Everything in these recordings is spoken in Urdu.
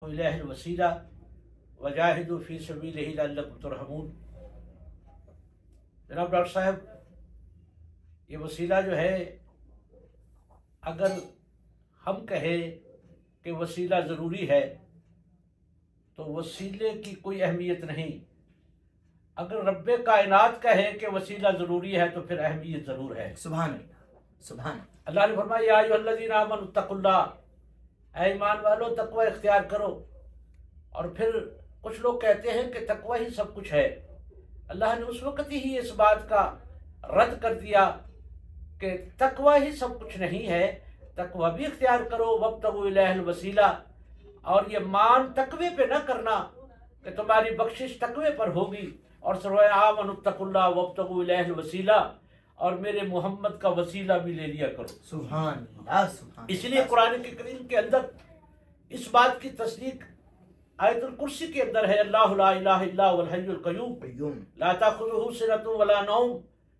الیہ الوسیلہ وجاہدوا فی سبیلہ لعلکم ترحمون۔ جناب ڈاکٹر صاحب، یہ وسیلہ جو ہے، اگر ہم کہیں کہ وسیلہ ضروری ہے تو وسیلے کی کوئی اہمیت نہیں۔ اگر رب کائنات کہے کہ وسیلہ ضروری ہے تو پھر اہمیت ضرور ہے۔ سبحان اللہ، سبحان اللہ۔ اللہ نے فرمایا یا ایھا الذین آمنوا اتقوا اللہ، اے ایمان والو تقوی اختیار کرو۔ اور پھر کچھ لوگ کہتے ہیں کہ تقوی ہی سب کچھ ہے۔ اللہ نے اس وقت ہی اس بات کا رد کر دیا کہ تقوی ہی سب کچھ نہیں ہے، تقوی بھی اختیار کرو، وابتغوا الیہ الوسیلہ۔ اور یہ مان تقوی پہ نہ کرنا کہ تمہاری بخشش تقوی پر ہوگی، اور سروائے آمنوا اتقوا اللہ وابتغوا الیہ الوسیلہ، اور میرے محمد کا وسیلہ بھی لے لیا کرو۔ سبحان اللہ، سبحان اللہ۔ اس لیے قرآن کریم کے اندر اس بات کی تصدیق آیت الکرسی کے اندر ہے، اللہ لا الہ الا هو الحی القیوم لا تأخذہ سنۃ ولا نوم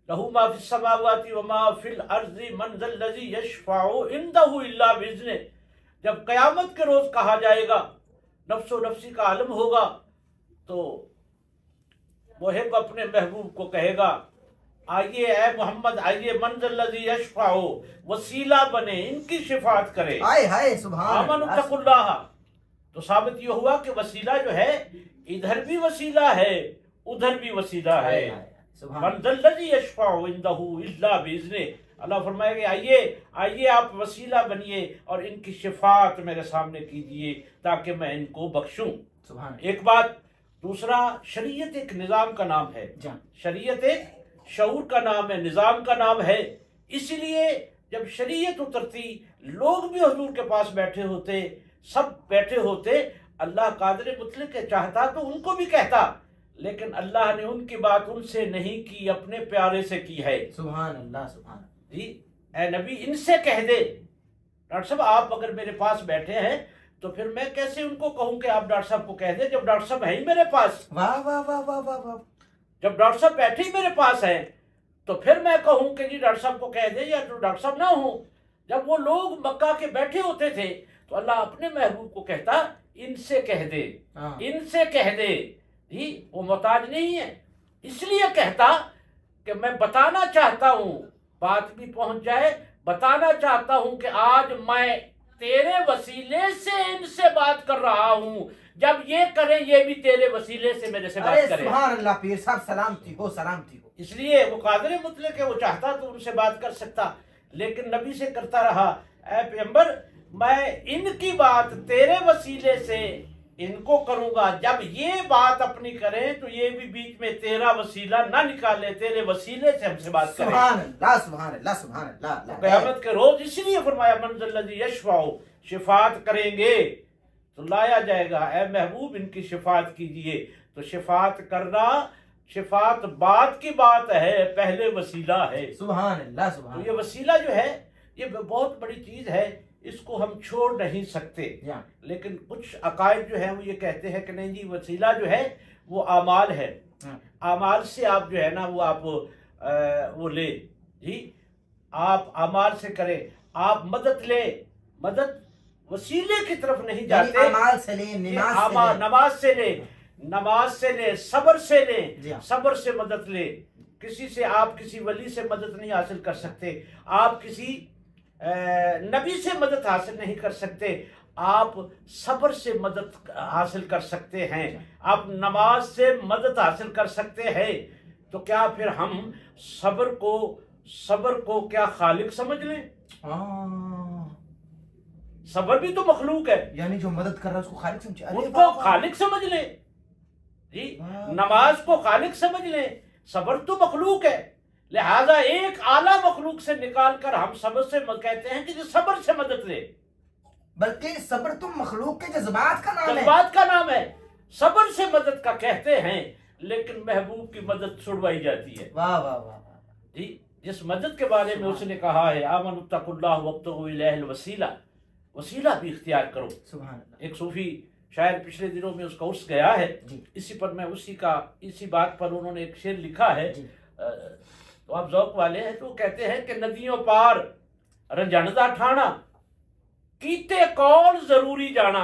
لہ ما فی السماوات وما فی الارض من ذا الذی یشفع عندہ الا باذنہ۔ جب قیامت کے روز کہا جائے گا، نفس و نفسی کا عالم ہوگا، تو محب اپنے محبوب کو کہے گا آئیے اے محمد آئیے، من ذا الذی یشفع، وسیلہ بنے، ان کی شفاعت کرے۔ ہائے ہائے سبحان آمنوا اللہ۔ اتقوا اللہ۔ تو ثابت یہ ہوا کہ وسیلہ جو ہے ادھر بھی وسیلہ ہے ادھر بھی وسیلہ ہے۔ من ذا الذی یشفع عندہ الا باذنہ۔ اللہ فرمائے گا آئیے آپ وسیلہ بنیے اور ان کی شفاعت میرے سامنے کیجئے تاکہ میں ان کو بخشوں۔ سبحان اللہ۔ ایک بات۔ دوسرا، شریعت ایک نظام کا نام ہے، شریعت ایک شعور کا نام ہے، نظام کا نام ہے۔ اس لیے جب شریعت اترتی، لوگ بھی حضور کے پاس بیٹھے ہوتے، سب بیٹھے ہوتے، اللہ قادر مطلق چاہتا تو ان کو بھی کہتا، لیکن اللہ نے ان کی بات ان سے نہیں کی، اپنے پیارے سے کی ہے۔ سبحان اللہ، سبحان اللہ۔ جی اے نبی ان سے کہہ دے۔ ڈاکٹر صاحب آپ اگر میرے پاس بیٹھے ہیں تو پھر میں کیسے ان کو کہوں کہ آپ ڈاکٹر صاحب کو کہہ دیں جب ڈاکٹر صاحب ہیں ہی میرے پاس؟ واہ واہ واہ واہ واہ واہ۔ جب ڈاکٹر صاحب بیٹھے ہی میرے پاس ہیں تو پھر میں کہوں کہ جی ڈاکٹر صاحب کو کہہ دیں یا تو ڈاکٹر صاحب نہ ہوں۔ جب وہ لوگ مکہ کے بیٹھے ہوتے تھے تو اللہ اپنے محبوب کو کہتا ان سے کہہ دے، ان سے کہہ دے۔ جی وہ محتاج نہیں ہے، اس لیے کہتا کہ میں بتانا چاہتا ہوں، بات بھی پہنچ جائے، بتانا چاہتا ہوں کہ آج میں تیرے وسیلے سے ان سے بات کر رہا ہوں، جب یہ کریں یہ بھی تیرے وسیلے سے میرے سے بات کریں۔ سبحان اللہ پیر صاحب، سلامتی ہو، سلامتی ہو۔ اس لیے وہ قادر مطلق ہے، وہ چاہتا تو ان سے بات کر سکتا، لیکن نبی سے کرتا رہا اے پیغمبر میں ان کی بات تیرے وسیلے سے ان کو کروں گا، جب یہ بات اپنی کریں تو یہ بھی بیچ میں تیرا وسیلہ نہ نکالے، تیرے وسیلے سے ہم سے بات کریں۔ سبحان اللہ، سبحان اللہ، سبحان اللہ۔ قیامت کے روز اس لیے فرمایا من ذا الذی یشفع، شفاعت کریں گے تو لایا جائے گا اے محبوب ان کی شفاعت کیجئے۔ تو شفاعت کرنا، شفاعت بات کی بات ہے، پہلے وسیلہ ہے۔ سبحان اللہ، سبحان تو اللہ۔ یہ وسیلہ جو ہے یہ بہت بڑی چیز ہے، اس کو ہم چھوڑ نہیں سکتے۔ لیکن کچھ عقائد جو ہیں وہ یہ کہتے ہیں کہ نہیں جی وسیلہ جو ہے وہ اعمال ہے، اعمال سے آپ جو ہے نا وہ آپ وہ لے، جی آپ اعمال سے کریں، آپ مدد لے، مدد وسیلے کی طرف نہیں جاتے، اعمال سے لیں، نماز سے لے، نماز سے لے، صبر سے لے، صبر سے مدد لے۔ کسی سے آپ کسی ولی سے مدد نہیں حاصل کر سکتے، آپ کسی نبی سے مدد حاصل نہیں کر سکتے، آپ صبر سے مدد حاصل کر سکتے ہیں، آپ نماز سے مدد حاصل کر سکتے ہیں۔ تو کیا پھر ہم صبر کو کیا خالق سمجھ لیں؟ صبر بھی تو مخلوق ہے، یعنی جو مدد کر رہا ہے اس کو خالق سمجھے، اس کو خالق سمجھ لیں۔ جی نماز کو خالق سمجھ لیں، صبر تو مخلوق ہے، لہذا ایک اعلیٰ مخلوق سے نکال کر ہم صبر سے کہتے ہیں کہ جو صبر سے مدد لے، بلکہ صبر تو مخلوق کے جذبات کا نام ہے، جذبات کا نام ہے، صبر سے مدد کا کہتے ہیں، لیکن محبوب کی مدد چھڑوائی جاتی ہے۔ واہ واہ واہ۔ جی جس مدد کے بارے میں اس نے کہا ہے آمنوا اتقوا اللہ وابتغوا الیہ الوسیلہ، وسیلہ بھی اختیار کرو۔ سبحان اللہ۔ ایک صوفی شاعر پچھلے دنوں میں اس کا عرس گیا ہے، اسی پر میں اسی بات پر انہوں نے ایک شعر لکھا ہے، تو آپ ذوق والے ہیں تو کہتے ہیں کہ ندیوں پار رنجھندا ٹھانا کیتے کول ضروری جانا،